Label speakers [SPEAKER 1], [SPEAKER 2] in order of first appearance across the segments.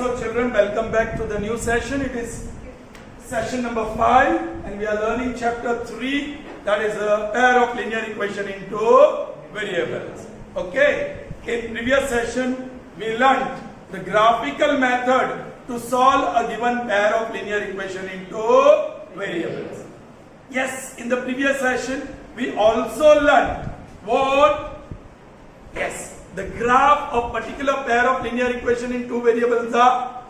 [SPEAKER 1] So children, welcome back to the new session. It is session number 5 and we are learning chapter 3, that is a pair of linear equation into variables. Okay, in previous session we learned the graphical method to solve a given pair of linear equation into variables. Yes, in the previous session we also learned what? Yes, the graph of particular pair of linear equation in two variables are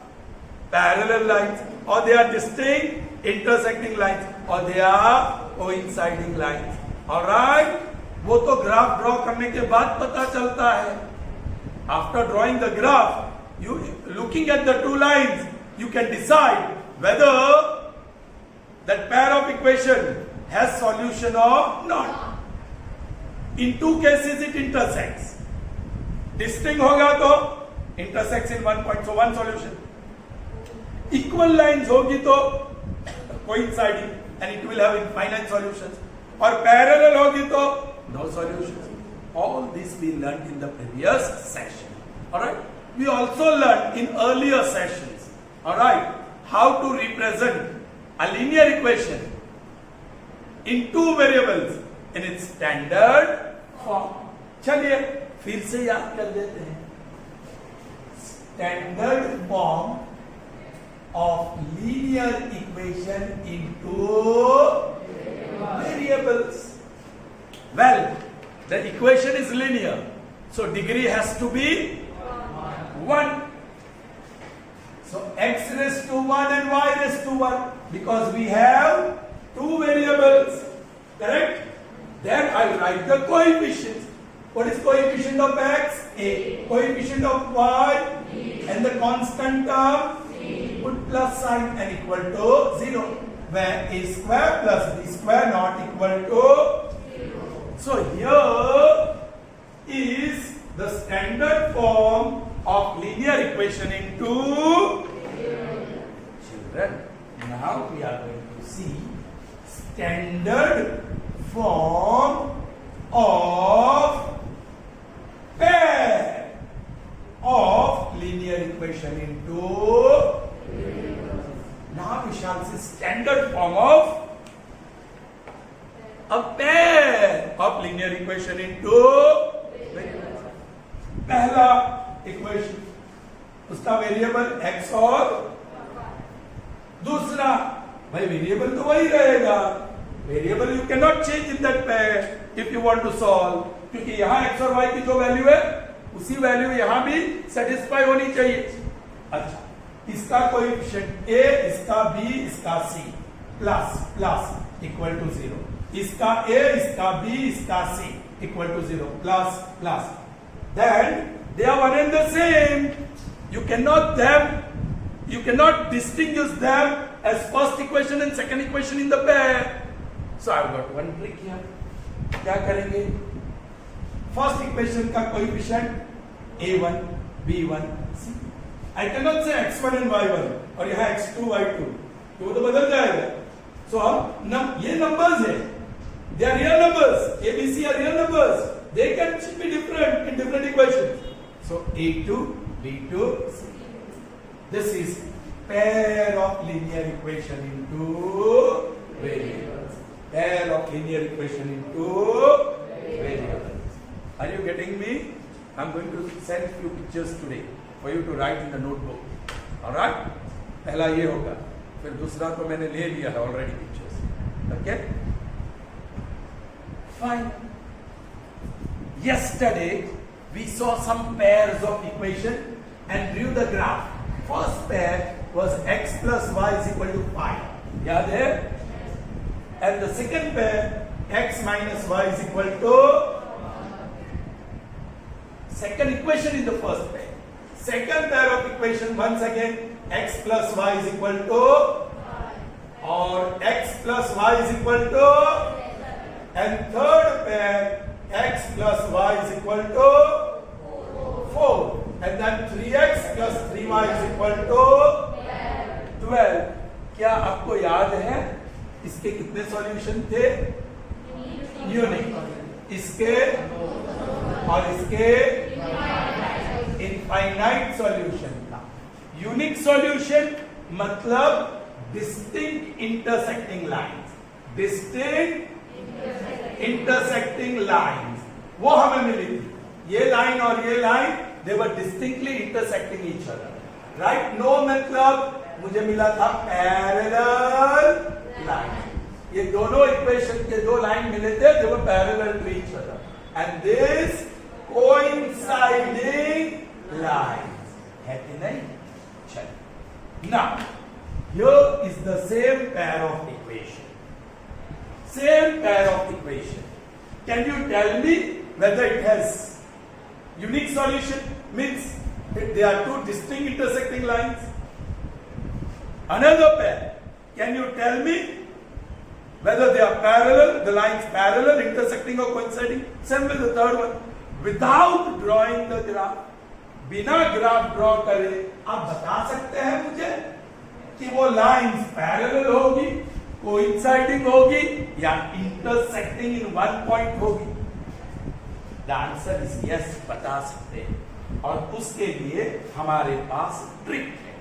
[SPEAKER 1] parallel lines, or they are distinct intersecting lines, or they are coinciding lines. Alright, वो तो graph draw करने के बाद पता चलता है. After drawing the graph, you looking at the two lines, you can decide whether that pair of equation has solution or not. In two cases it intersects. Distinct होगा तो intersects in one point, so one solution. Equal lines होगी तो coinciding and it will have infinite solutions. और parallel होगी तो no solutions. All this we learned in the previous session. Alright? We also learned in earlier sessions, alright, how to represent a linear equation in two variables in its standard form. चलिए फिर से याद कर देते हैं. Standard form of linear equation into variables. Well, the equation is linear, so degree has to be 1. So x raised to 1 and y raised to 1, because we have two variables, correct? Then I write the coefficients. What is coefficient of x? A. Coefficient of y? B. And the constant term? C. Put plus sign and equal to 0. Where a square plus b square not equal to 0. So here is the standard form of linear equation into children. Now we are going to see standard form of pair of linear equation into variables. Now we shall see standard form of a pair of linear equation into variables. पहला equation, उसका variable x और दूसरा, भाई variable तो वही रहेगा. Variable you can not change in that pair if you want to solve, क्योंकि यहाँ x और y की जो वैल्यू है उसी वैल्यू यहाँ भी सेटिस्फाई होनी चाहिए. अच्छा, इसका कोएफिशिएंट a, इसका b, इसका c plus plus equal to 0. इसका a, इसका b, इसका c equal to 0 plus plus. Then they are one and the same. You cannot distinguish them as first equation and second equation in the pair. So I have got one trick here. क्या करेंगे? First equation का coefficient a1, b1, c. I cannot say x1 and y1 और यहाँ x2, y2, तो वो तो बदल जाएगा. So हम ये numbers है. They are real numbers. A, B, C are real numbers. They can be different in different equations. So A2, B2, C. This is pair of linear equation into variables. Pair of linear equation into variables. Are you getting me? I'm going to send few pictures today for you to write in the notebook. Alright? पहला ये होगा, फिर दूसरा तो मैंने ले लिया है already pictures. Okay? Fine. Yesterday we saw some pairs of equation and drew the graph. First pair was x plus y is equal to 5. याद है? And the second pair x minus y is equal to second equation in the first pair. Second pair of equation once again x plus y is equal to or x plus y is equal to, and third pair x plus y is equal to 4, and then 3x plus 3y is equal to 12. क्या आपको याद है इसके कितने solution थे? Unique. इसके और इसके इनफाइनाइट सॉल्यूशन था. यूनिक सॉल्यूशन मतलब distinct intersecting lines, distinct intersecting lines, वो हमें मिली थी। ये लाइन और ये line they were distinctly intersecting each other, right. No मतलब मुझे मिला था पैरेलल लाइन, ये दोनों इक्वेशन के दो लाइन मिले थे, they were parallel to each other and this coinciding lines, है कि नहीं? चलिए, now here is the same pair of equation. Same pair of equation. Can you tell me whether it has unique solution? Means they are two distinct intersecting lines. Another pair. Can you tell me whether they are parallel, the lines parallel, intersecting or coinciding? Same with the third one. Without drawing the graph, बिना graph draw करे आप बता सकते हैं मुझे कि वो lines parallel होगी, कोइंसाइडिंग होगी या इंटरसेक्टिंग इन वन पॉइंट होगी? द आंसर इज यस, बता सकते हैं। और उसके लिए हमारे पास ट्रिक है।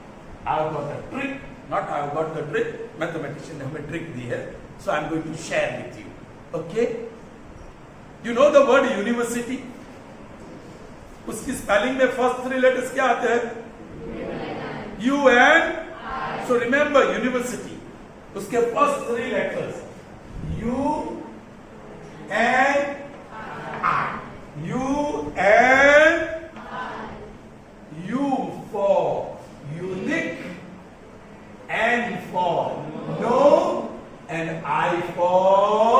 [SPEAKER 1] I have got a trick, not I have got the trick, mathematician ने हमें ट्रिक दी है, so I am going to share with you. Okay, you know the word university, उसकी स्पेलिंग में फर्स्ट थ्री लेटर्स क्या आते हैं? U and, so remember university, उसके first three letters U and I, U and U for unique, N for no and I for,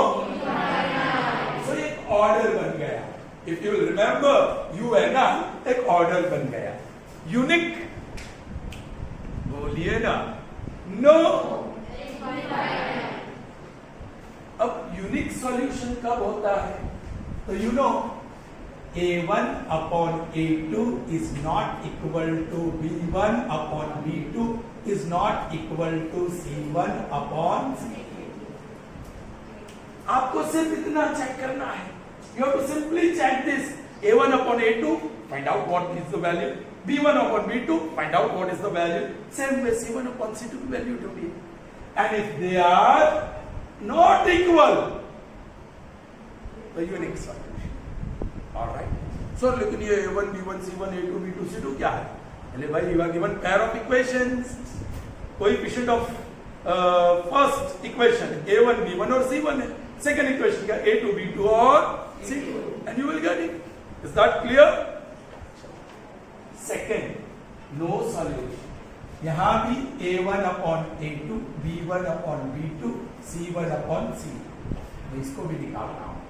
[SPEAKER 1] so एक order बन गया। If you will remember you and आई, एक order बन गया। Unique बोलिए ना, no. अब यूनिक सॉल्यूशन कब होता है? तो you know A1 upon A2 is not equal to B1 upon B2 is not equal to C1 upon C2. आपको सिर्फ इतना चेक करना है। You have to simply check this. A1 upon A2, find out what is the value. B1 upon B2, find out what is the value. Same way C1 upon C2 value to be. And if they are not equal, the unique solution. All right. So look at here, A1, B1, C1, A2, B2, C2 क्या है? पहले भाई you are given pair of equations. Coefficient of first equation A1, B1 और C1 है. Second equation क्या? A2, B2 और C2. And you will get it. Is that clear? Second, no solution. यहां भी A1 upon A2, B1 upon B2, C1 upon C2. मैं इसको भी निकाल रहा हूं।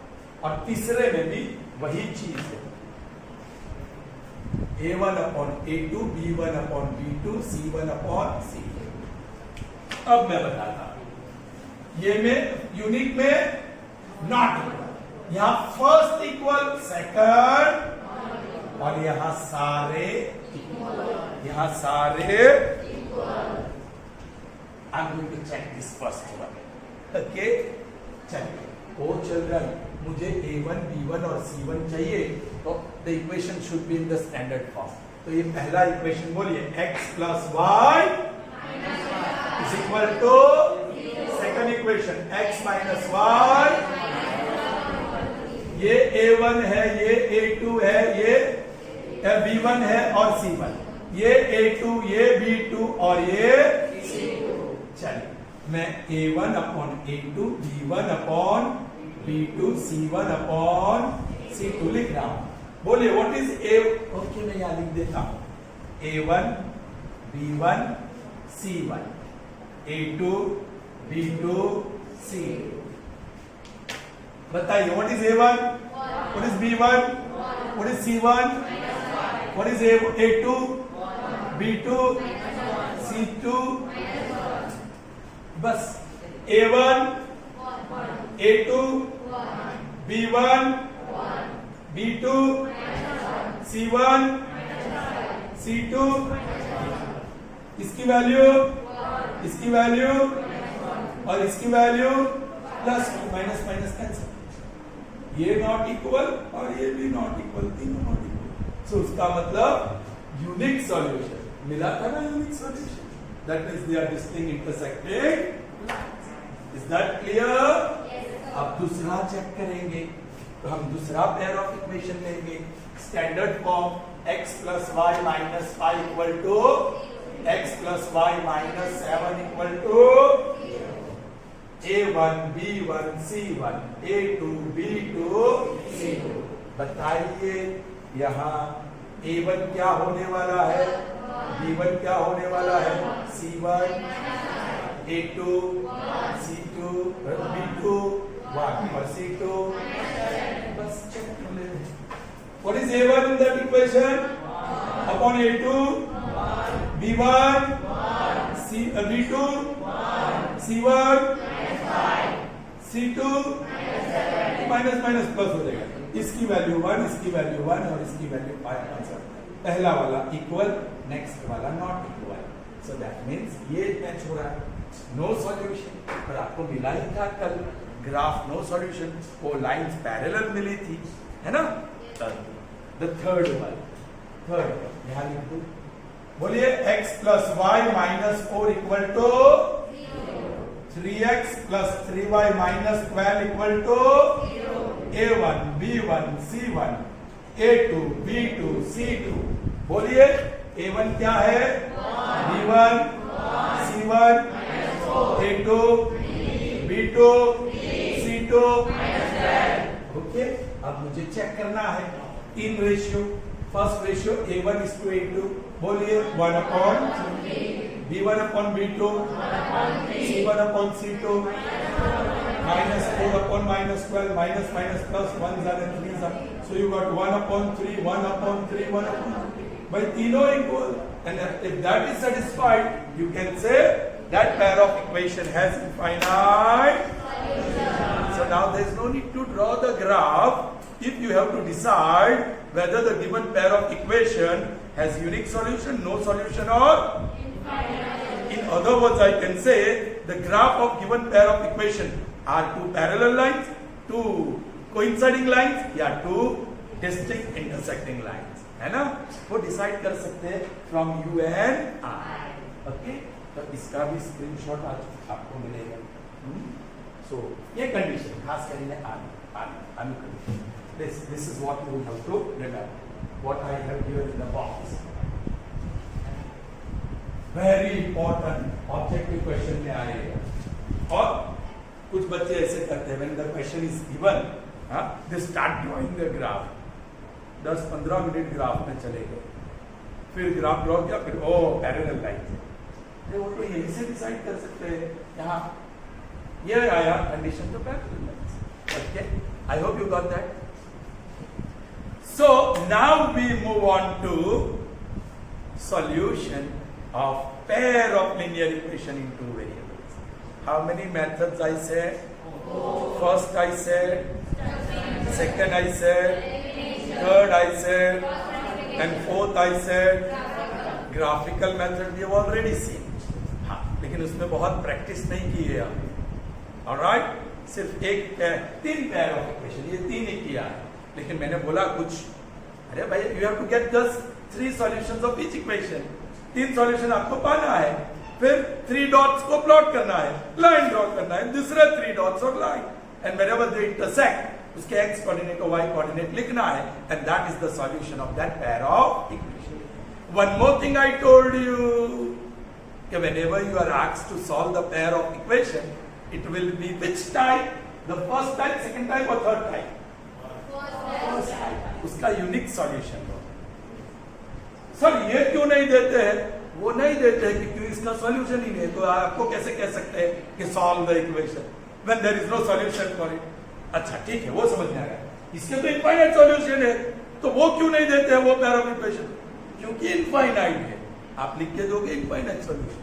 [SPEAKER 1] और तीसरे में भी वही चीज है। A1 upon A2, B1 upon B2, C1 upon C2. अब मैं बताता हूं, ये में यूनिक में नॉट इक्वल, यहां फर्स्ट इक्वल, सेकंड, और यहां सारे इक्वल, यहां सारे equal. I am going to check this first one. Okay, चलिए। ओ चिल्ड्रन, मुझे A1, B1 और C1 चाहिए, तो the equation should be in the standard form. तो ये पहला इक्वेशन बोलिए, x plus y is equal to, second equation x minus y, ये A1 है, ये A2 है, ये B1 है और C1, ये A2, ये B2 और ये C2। चलिए, मैं A1 upon A2, B1 upon B2, C1 upon C2 लिख रहा हूं। बोलिए व्हाट इज A? ओके, मैं यहां लिख देता हूं, A1, B1, C1, A2, B2, C2। बताइए what is A1, what is B1, what is C1, what is A2, B2, C2। बस A1, A2, B1, B2, C1, C2, इसकी वैल्यू, इसकी value और इसकी value, plus minus minus cancel, ये not equal और ये भी नॉट इक्वल, तीनों नॉट इक्वल। सो उसका मतलब यूनिक सॉल्यूशन मिला था ना unique solution. That means they are distinct intersecting. Is that clear? अब दूसरा चेक करेंगे. तो हम दूसरा पेयर ऑफ इक्वेशन लेंगे. Standard form x plus y minus 5 equal to x plus y minus 7 equal to a1 b1 c1 a2 b2 c2. बताइए यहाँ a1 क्या होने वाला है, b1 क्या होने वाला है, c1 a2 c2 b2 1 और c2. बस चेक कर ले. What is a1 in that equation? Upon a2 b1 b2 c1 c2 minus minus plus हो जाएगा. इसकी वैल्यू 1, इसकी वैल्यू 1 और इसकी वैल्यू 5 आंसर. पहला वाला इक्वल, नेक्स्ट वाला not equal. So that means ये मैच हो रहा है. No solution. पर आपको मिला ही था कल ग्राफ नो सॉल्यूशन. वो लाइंस पैरेलल मिली थी, है ना. The third one. यहाँ लिख दो. बोलिए x plus y minus 4 equal to 3x plus 3y minus 12 equal to a1 b1 c1 a2 b2 c2. बोलिए a1 क्या है, b1 c1 a2 b2 c2. Okay. अब मुझे चेक करना है in ratio. First ratio a1 is to a2. बोलिए 1 upon b1 upon b2 c1 upon c2 minus 4 upon minus 12 minus minus plus 1 and 3 are. So you got 1 upon 3 1 upon 3 1 upon 3 by तीनों equal. And if that is satisfied, you can say that pair of equation has infinite. So now there is no need to draw the graph. If you have to decide whether the given pair of equation has unique solution, no solution or infinite. In other words, I can say the graph of given pair of equation are two parallel lines, two coinciding lines या two distinct intersecting lines. है ना. वो decide कर सकते हैं from you and I. Okay. तो इसका भी स्क्रीनशॉट आज आपको मिलेगा. सो ये कंडीशन खास करके आने condition. This is what you have to remember. What I have here in the box. Very important objective question में आएगा. और कुछ बच्चे ऐसे करते हैं when the question is given, they start drawing the graph. 10-15 minute graph में चले गए. फिर ग्राफ ड्रॉ किया, फिर पैरेलल लाइन. वो तो यही से डिसाइड कर सकते हैं. यहाँ ये आया कंडीशन तो parallel lines. Okay. I hope you got that. So now we move on to solution of pair of linear equation in two variables. How many methods I said? First I said, second I said, third I said, and fourth I said. Graphical method we have already seen. हाँ, लेकिन उसमें बहुत practice नहीं की है आपने. Alright? सिर्फ तीन पेयर ऑफ इक्वेशन, ये तीन ही किया है. लेकिन मैंने बोला कुछ, अरे भाई you have to get just 3 solutions of each equation. 3 solution आपको पाना है. फिर 3 डॉट्स को प्लॉट करना है, लाइन ड्रॉ करना है, दूसरे 3 डॉट्स और line, and wherever they intersect उसके x कोऑर्डिनेट और y कोऑर्डिनेट लिखना है. And that is the solution of that pair of equation. One more thing I told you कि whenever you are asked to solve the pair of equation, it will be which type? The first type, second type or third type? First type. उसका unique solution हो. Sir ये क्यों नहीं देते हैं? वो नहीं देते हैं कि क्यों इसका सॉल्यूशन ही नहीं. तो आपको कैसे कह सकते हैं कि solve the equation when there is no solution for it? अच्छा ठीक है, वो समझ में आ गया. इसके तो इनफाइनाइट सॉल्यूशन है, तो वो क्यों नहीं देते हैं वो पेयर ऑफ इक्वेशन? क्योंकि इनफाइनाइट है. आप लिख के दोगे इनफाइनाइट सॉल्यूशन.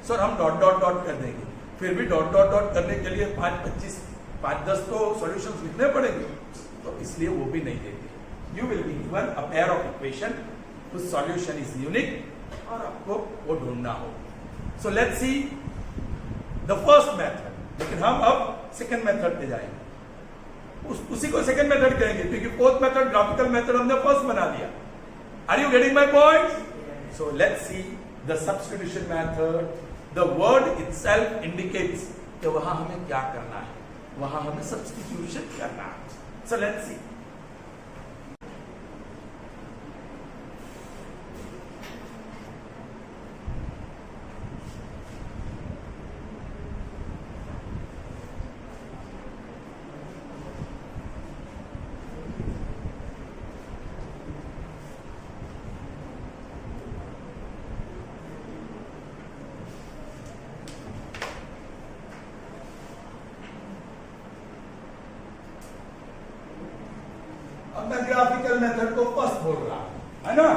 [SPEAKER 1] सर हम डॉट डॉट डॉट कर देंगे. फिर भी डॉट डॉट डॉट करने के लिए 5-10 तो सॉल्यूशंस लिखने पड़ेंगे. तो इसलिए वो भी नहीं देते. You will be given a pair of equation whose solution is unique और आपको वो ढूंढना हो. So let's see the first method. लेकिन हम अब सेकंड मेथड पे जाएंगे. उसी को सेकंड मेथड कहेंगे क्योंकि फोर्थ मेथड ग्राफिकल मेथड हमने फर्स्ट बना दिया. Are you getting my point? So let's see the substitution method. The word itself indicates कि वहां हमें क्या करना है, वहां हमें substitution करना है. So let's see. अब मैं ग्राफिकल मेथड को फर्स्ट बोल रहा हूं, है ना.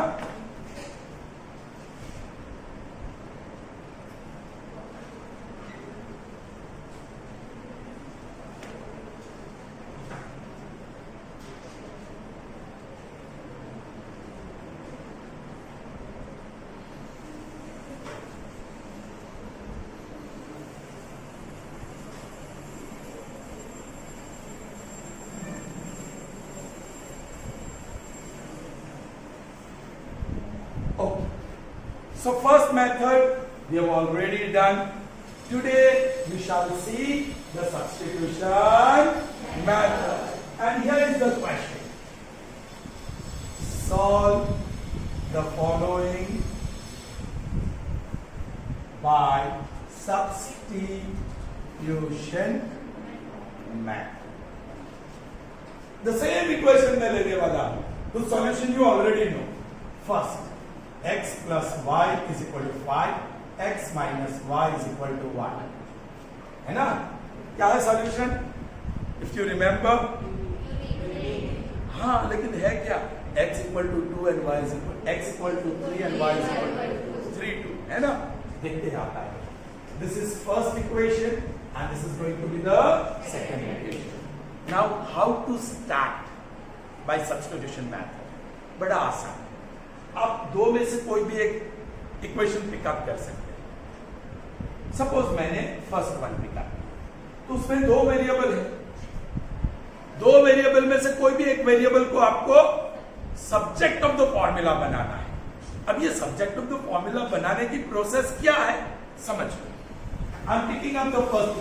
[SPEAKER 1] Okay. So first method we have already done. Today we shall see the substitution method. And here is the question. Solve the following by substitution method. The same equation मैं लेने वाला हूं. तो solution you already know. First, x plus y is equal to 5, x minus y is equal to 1. है ना? क्या है solution? If you remember, हाँ, लेकिन है क्या? x equal to 2 and y is equal, x equal to 3 and y is equal to 3, 2. है ना? देखते हैं आता है. This is first equation and this is going to be the second equation. Now, how to start by substitution method? बड़ा आसान. आप दो में से कोई भी एक इक्वेशन पिकअप कर सकते हैं. सपोज मैंने फर्स्ट वन पिकअप, तो उसमें दो वेरिएबल है. दो वेरिएबल में से कोई भी एक वेरिएबल को आपको सब्जेक्ट ऑफ द फॉर्मूला बनाना है. अब ये सब्जेक्ट ऑफ द फॉर्मूला बनाने की प्रोसेस क्या है समझ लो. I am picking up the first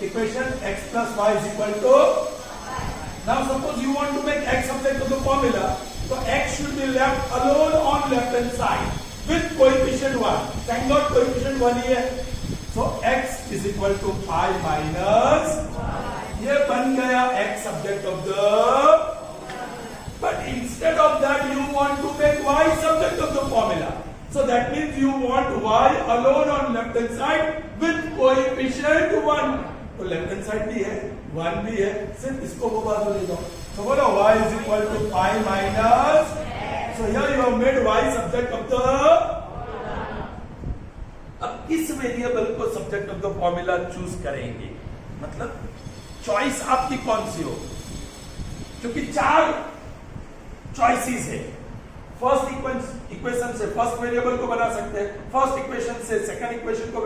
[SPEAKER 1] equation x plus y is equal to. Now suppose you want to make x subject of the formula. So x should be left alone on left hand side with coefficient 1. Thank God coefficient 1 ही है. So x is equal to pi minus. ये बन गया x subject of the. But instead of that you want to make y subject of the formula. So that means you want y alone on left hand side with coefficient 1. तो left hand side भी है, 1 भी है, सिर्फ इसको वो बात ले जाओ. So बोलो y is equal to pi minus. So here you have made y subject of the. अब किस वेरिएबल को subject of the formula choose करेंगे, मतलब चॉइस आपकी कौन सी हो, क्योंकि चार चॉइसेस है. फर्स्ट इक्वेशन से फर्स्ट वेरिएबल को बना सकते हैं, फर्स्ट इक्वेशन से सेकंड इक्वेशन को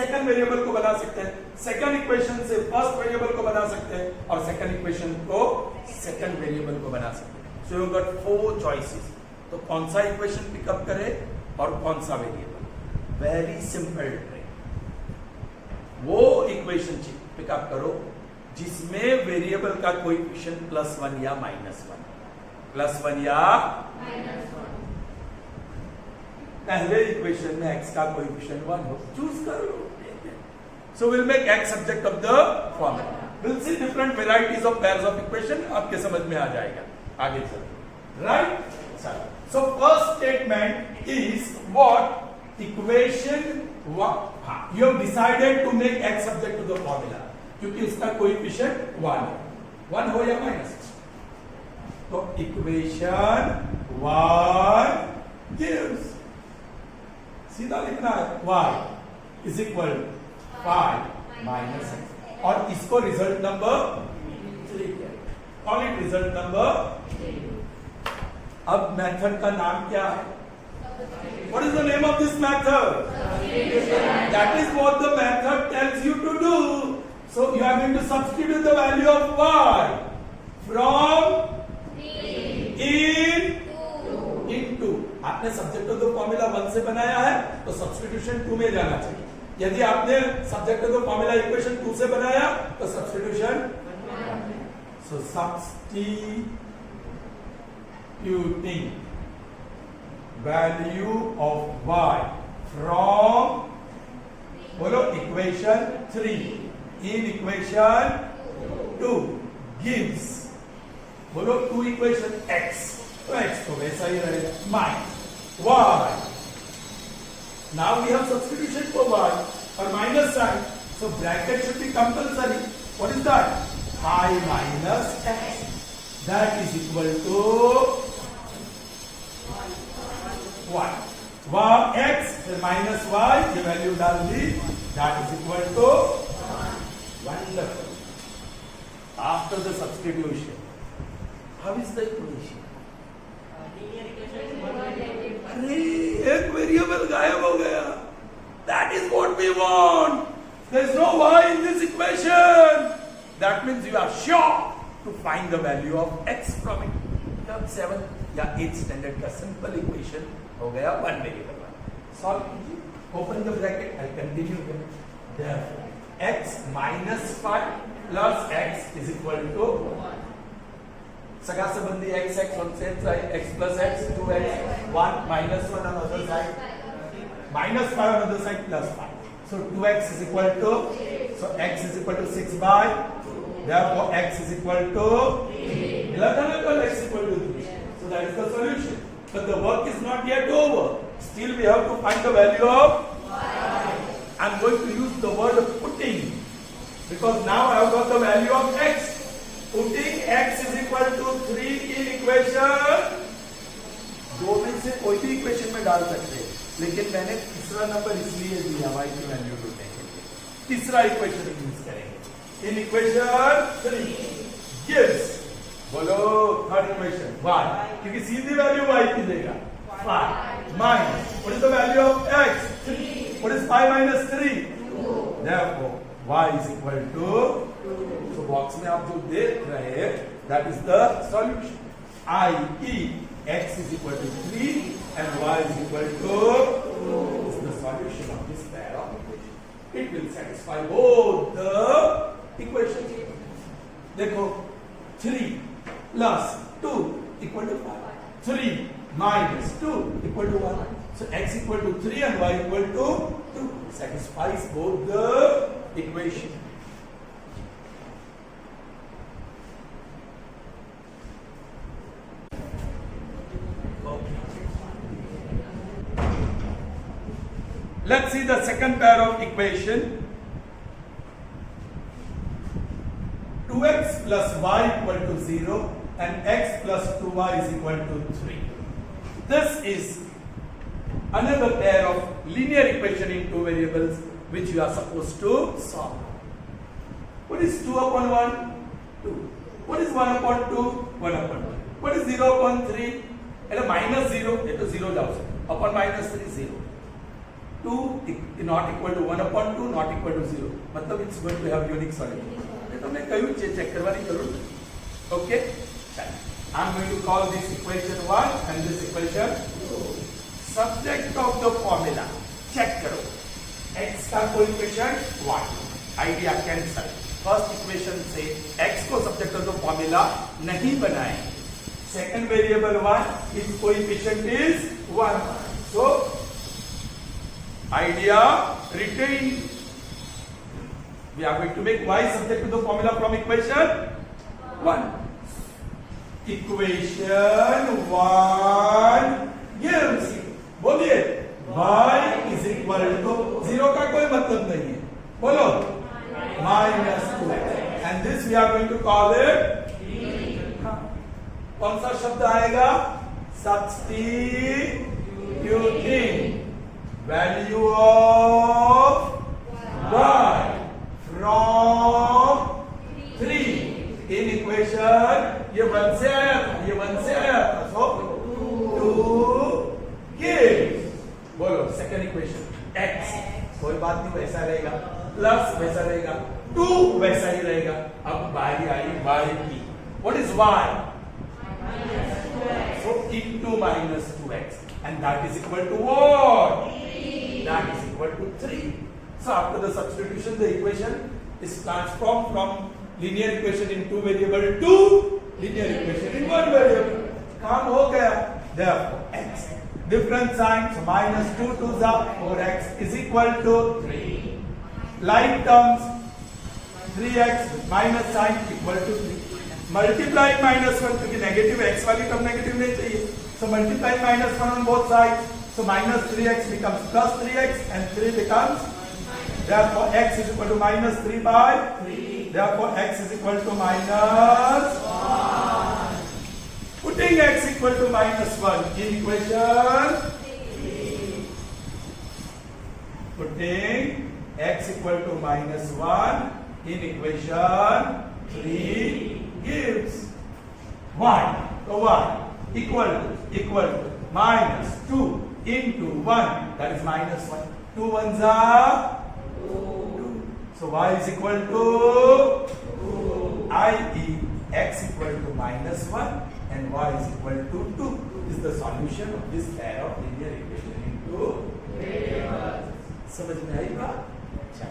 [SPEAKER 1] सेकंड वेरिएबल को बना सकते हैं, सेकंड इक्वेशन से फर्स्ट वेरिएबल को बना सकते हैं, और सेकंड इक्वेशन को सेकंड वेरिएबल को बना सकते हैं. So you got 4 choices. तो कौन सा इक्वेशन पिकअप करे और कौन सा वेरिएबल. Very simple trick. वो इक्वेशन पिकअप करो जिसमें वेरिएबल का कोएफिशिएंट +1 या -1, +1 या -1. पहले इक्वेशन में x का कोएफिशिएंट 1 हो, चूज कर लो. So will make x subject of the formula. Will see different varieties of pairs of equation. आपके समझ में आ जाएगा आगे चल. Right. So first statement is what equation 1. You have decided to make x subject to the formula क्योंकि उसका coefficient 1 हो या माइनस. तो इक्वेशन 1 gives, सीधा लिखना है y is equal 5 minus x, और इसको result number 3 call it result number 3. अब मेथड का नाम क्या है? What is the name of this method? That is what the method tells you to do. So you are going to substitute the value of y from in into. आपने subject of the formula 1 से बनाया है तो substitution 2 में जाना चाहिए। यदि आपने subject of the formula equation 2 से बनाया तो substitution so substituting value of y from बोलो इक्वेशन 3 इन इक्वेशन 2 गिव्स बोलो 2 इक्वेशन x तो x तो वैसा ही रहेगा minus y। Now we have substitution for y और minus sign so bracket should be compulsory. What is that? I minus x that is equal to 1 x minus y ये value डाल दी that is equal to 1। Wonderful। After the substitution how is the equation? अरे एक variable गायब हो गया। That is what we want। There is no y in this equation। That means you are sure to find the value of x from it। तब 7 या 8 standard का simple equation हो गया 1 वेरिएबल वाला। सॉल्व कीजिए। Open the bracket I continue करें। Therefore x minus 5 plus x is equal to 1। सगा संबंधी x on same side x plus x 2x 1 minus 1 on other side minus 5 on other side plus 5 so 2x is equal to so x is equal to 6 by therefore x is equal to 11 x equal to 3 so that is the solution but the work is not yet over still we have to find the value of y। I'm going to use the word putting because now I have got the value of x। Putting x is equal to 3 in equation दो में से कोई भी equation में डाल सकते हैं लेकिन मैंने तीसरा नंबर इसलिए दिया y की वैल्यू ढूंढने के लिए। तीसरा इक्वेशन यूज करेंगे इन इक्वेशन 3 gives बोलो थर्ड इक्वेशन y क्योंकि सीधी वैल्यू y की देगा 5 minus what is the value of x 3 what is 5 minus 3 2 therefore y is equal to 2 so box में आप जो देख रहे हैं that is the solution i.e. x is equal to 3 and y is equal to 2 is the solution of this pair of equations it will satisfy both the equations देखो 3 plus 2 equal to 5 3 minus 2 equal to 1 so x equal to 3 and y equal to 2 satisfies both the equation। Let's see the second pair of equation 2x plus y equal to 0 and x plus 2y is equal to 3 this is another pair of linear equation in two variables which you are supposed to solve। What is 2 upon 1? 2 what is 1 upon 2? 1 upon 1 what is 0 upon 3? એટલે minus 0 એટલે 0 જ આવશે upon minus 3 0 2 not equal to 1 upon 2 not equal to 0 मतलब it's going to have unique solution तो मैं कहूँ check करवानी जरूर okay I'm going to call this equation 1 and this equation 2 subject of the formula check करो x का coefficient 1 idea cancel first equation से x को सब्जेक्ट ऑफ द फॉर्मूला नहीं बनाए second variable 1 its coefficient is 1 so idea retained we are going to make y subject to the formula from equation 1 equation 1 gives बोलिए y is equal to 0 का कोई मतलब नहीं है बोलो minus 2 and this we are going to call it कौन सा शब्द आएगा substituting value of y from 3 in equation ये 1 से आया था ये 1 से आया था so 2 gives बोलो सेकंड इक्वेशन x कोई बात नहीं वैसा रहेगा प्लस वैसा रहेगा 2 वैसा ही रहेगा अब बारी आई y की what is y so into minus 2x, and that is equal to what? 3. That is equal to 3. So after the substitution, the equation is transformed from linear equation in two variable to linear equation in one variable. काम हो गया. Therefore, x different sign, so minus 2 to the 4x is equal to 3. Like terms, 3x minus sign equal to 3. Multiplying minus 1 क्योंकि negative x वाली term negative नहीं चाहिए. So multiplying minus 1 on both sides. So minus 3x becomes plus 3x and 3 becomes. Therefore, x is equal to minus 3 by 3. Therefore, x is equal to minus 1. Putting x equal to minus 1 in equation 3. Putting x equal to minus 1 in equation 3 gives 1. So 1 equal to minus 2 into 1, that is minus 1. 2 ones are 2. So y is equal to 2, i.e. x equal to minus 1 and y is equal to 2 is the solution of this pair of linear equation into variables. समझ में आई बात? अच्छा,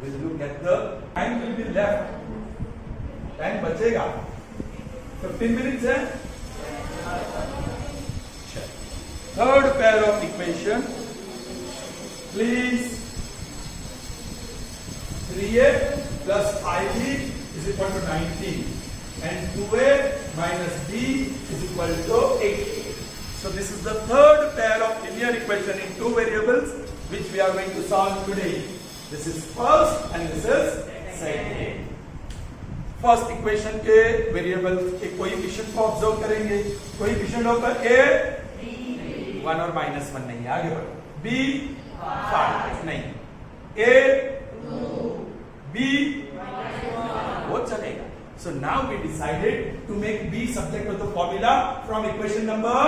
[SPEAKER 1] we'll look at the time will be left. Time बचेगा 15 minutes है. Third pair of equation, please. 3a plus 5b is equal to 19 and 2a minus b is equal to 8. So this is the third pair of linear equation in two variables which we are going to solve today. This is first and this is second. First equation के variable के coefficient को observe करेंगे. Coefficient होगा a 1 और minus 1 नहीं, आगे बढ़ो. b 5 नहीं, a 2, b वो चलेगा. So now we decided to make b subject of the formula from equation number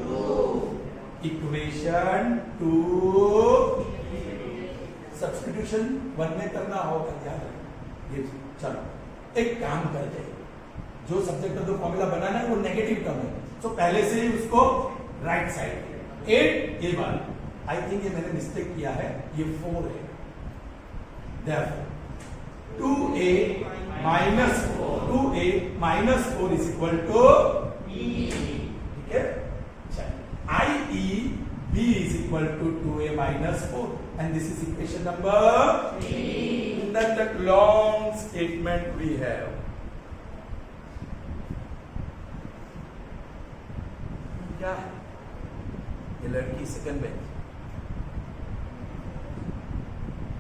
[SPEAKER 1] 2. Equation 2 substitution 1 में करना होगा क्या? ये चलो एक काम करते हैं, जो सब्जेक्ट ऑफ द फॉर्मूला बनाना है वो नेगेटिव टर्म है, तो पहले से ही उसको right side 8 a bar. I think ये मैंने मिस्टेक किया है, ये 4 है. Therefore 2a minus 4 is equal to b. ठीक है, i.e. b is equal to 2a minus 4 and this is equation number 3. Then that long statement we have. क्या है? ये लड़की सेकंड बेंच.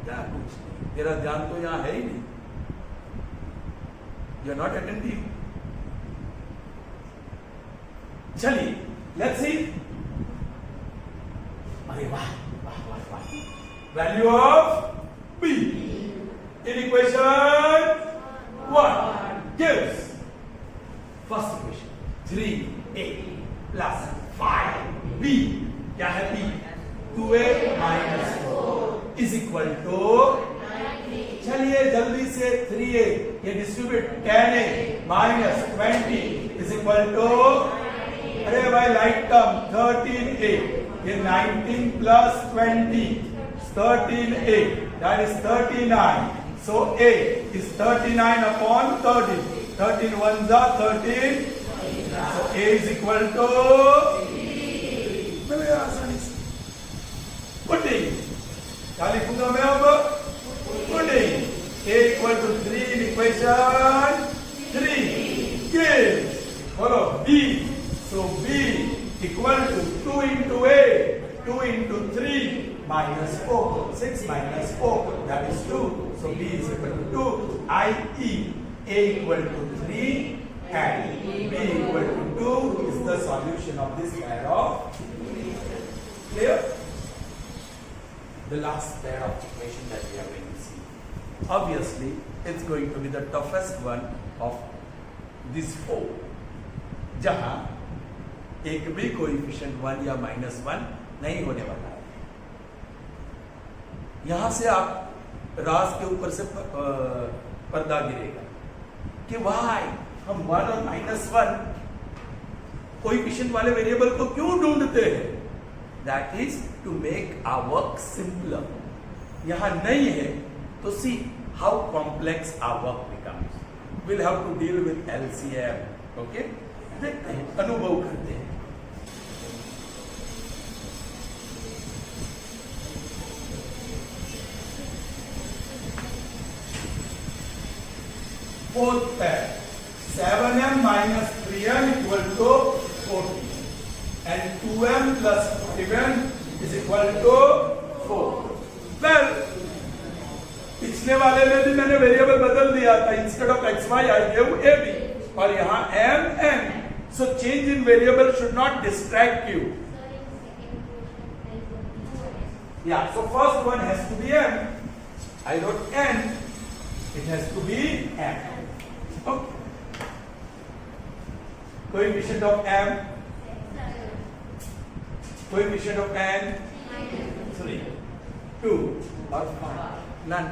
[SPEAKER 1] क्या कुछ नहीं, तेरा ध्यान तो यहाँ है ही नहीं. You are not attentive. चलिए, let's see. अरे वाह वाह वाह वाह. Value of b in equation 1 gives first equation 3a plus 5b. क्या है b? 2a minus 4 is equal to. चलिए जल्दी से 3a ये distribute 10a minus 20 is equal to. अरे भाई लाइट टर्म 13a, ये 19 plus 20 13a, that is 39. So a is 39 upon 13. 13 ones are 13. So a is equal to. मिल गया आसानी से. Putting. क्या लिखूंगा मैं अब? Putting a equal to 3 in equation 3 gives. Follow b. So b equal to 2 into a. 2 into 3 minus 4. 6 minus 4, that is 2. So b is equal to 2, i.e. a equal to 3 and b equal to 2 is the solution of this pair of. Clear? The last pair of equation that we are going to see. Obviously, it's going to be the toughest one of these 4. जहां एक भी coefficient 1 या minus 1 नहीं होने वाला है. यहां से आप राज के ऊपर से पर्दा गिरेगा कि वाई हम 1 और माइनस 1 कोएफिशिएंट वाले वेरिएबल को क्यों ढूंढते हैं? That is to make our work simpler. यहां नहीं है तो see how complex our work becomes. Will have to deal with LCM. Okay, देखते हैं, अनुभव करते हैं. Fourth pair, 7m minus 3m equal to 14 and 2m plus 5m is equal to 4. Well, पिछले वाले में भी मैंने वेरिएबल बदल दिया था. Instead of xy I gave ab और यहाँ m n. So change in variable should not distract you. Yeah, so first one has to be m. I wrote n. It has to be m. Okay. Coefficient of m, coefficient of n, 3, 2 और 5, none.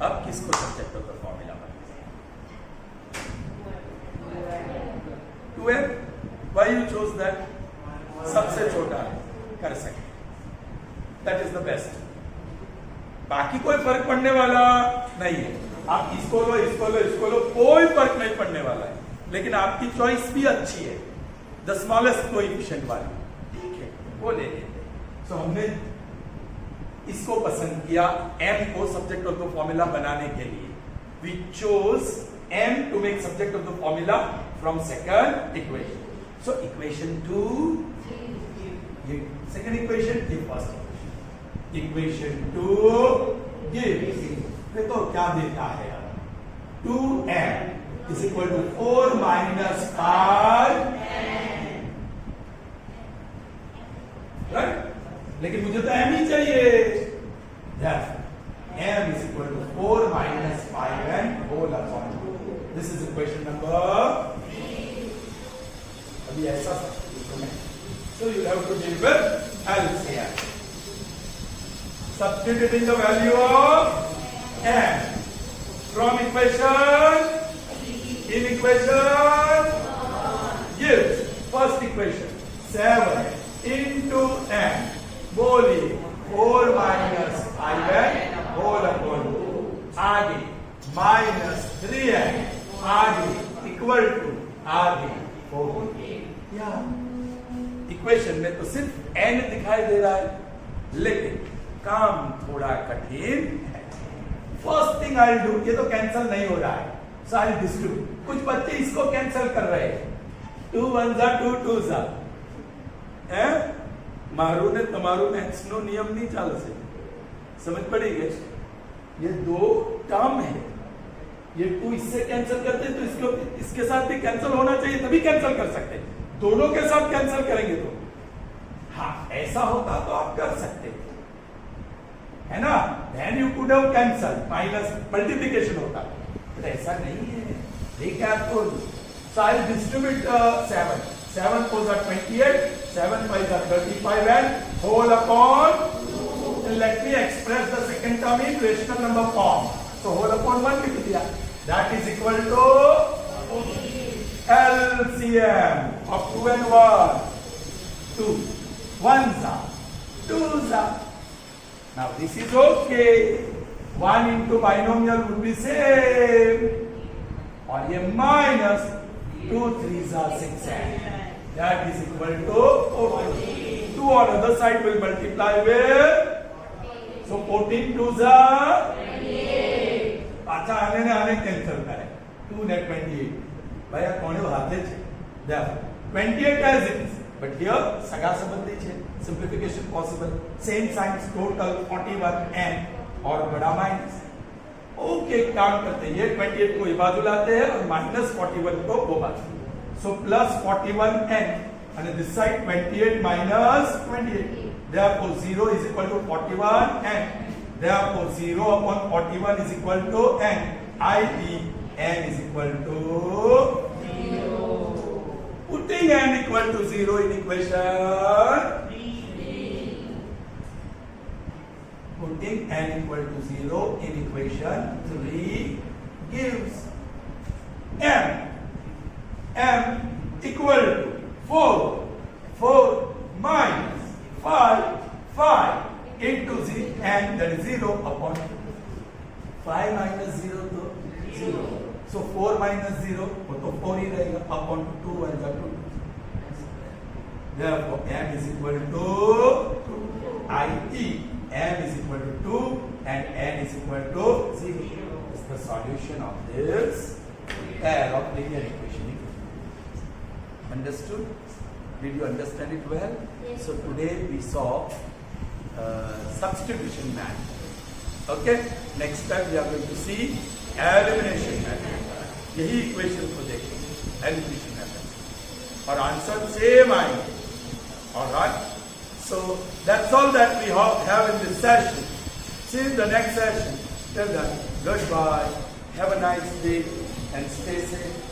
[SPEAKER 1] अब किसको subject of the formula बनाएंगे? 2m. Why you chose that? सबसे छोटा है, कर सकते. That is the best. बाकी कोई फर्क पड़ने वाला नहीं है. आप इसको लो, इसको लो, इसको लो, कोई फर्क नहीं पड़ने वाला है. लेकिन आपकी चॉइस भी अच्छी है, द स्मॉलेस्ट कोएफिशिएंट वाली. ठीक है, वो ले लेते. सो हमने इसको पसंद किया m को सब्जेक्ट ऑफ द फॉर्मूला बनाने के लिए. We chose m to make subject of the formula from second equation. So equation 2, ये सेकंड इक्वेशन, ये फर्स्ट इक्वेशन. 2 गिव्स, देखो क्या देता है. 2m is equal to 4 minus 5. Right, लेकिन मुझे तो m ही चाहिए. m is equal to 4 minus 5n whole upon 2. This is equation number. अभी ऐसा so you have to deal with LCM. Substituting the value of m from equation in equation gives first equation 7 into m बोली 4 minus 5n whole upon 2. आगे minus 3n आगे equal to आगे 4. Equation में तो सिर्फ n दिखाई दे रहा है, लेकिन काम थोड़ा कठिन है. फर्स्ट थिंग आई डू, ये तो कैंसल नहीं हो रहा है, सो आई डिस्ट्रीब्यूट. कुछ बच्चे इसको कैंसल कर रहे हैं. 2 1 जा 2 2 जा. मारू ने तुम्हारू मैथ्स नो नियम नहीं चाल से समझ पड़ेगी. ये दो टर्म है, ये 2 इससे कैंसल करते हैं तो इसको इसके साथ भी कैंसल होना चाहिए, तभी कैंसल कर सकते हैं. दोनों के साथ कैंसल करेंगे तो हाँ, ऐसा होता तो आप कर सकते हैं, है ना. then you could have cancelled, minus multiplication होता, but ऐसा नहीं है. Be careful. so I'll distribute 7. 7 4 are 28, 7 5 are 35 and whole upon 2. And let me express the second term in rational number form. so whole upon 1 लिख दिया. that is equal to LCM of 2 and 1. 2 1s are 2s are. Now this is okay. 1 into binomial would be same. और ये minus 2 3s are 6. That is equal to 14. 2 on other side will multiply with. So 14 2s are 28. अच्छा आने ने आने cancel करे. 2 net 28. भाई कोने हाथे छे. Therefore 28 as it is. But here सगा संबंधी छे. Simplification possible. Same signs total 41 n और बड़ा माइनस. ओके, काम करते हैं. ये 28 को ये बाजू लाते हैं और माइनस 41 को वो बाजू. So plus 41 n and this side 28 minus 28. Therefore 0 is equal to 41 n. Therefore 0 upon 41 is equal to n. i.e. n is equal to 0. Putting n equal to 0 in equation. Putting n equal to 0 in equation 3 gives m equal to 4. 4 minus 5. 5 into z, and that is 0 upon 2. 5 minus 0 to 0. So 4 minus 0, तो 4 ही रहेगा upon 2 and 2. Therefore, m is equal to 2, i.e. m is equal to 2 and n is equal to 0. Is the solution of this pair of linear equation. Understood? Did you understand it well?
[SPEAKER 2] Yes.
[SPEAKER 1] So today we saw substitution method. Okay? Next time we are going to see elimination method. यही equation को देखेंगे elimination method और answer same आएंगे. Alright? So that's all that we have in this session. See you in the next session. Till then, goodbye. Have a nice day and stay safe.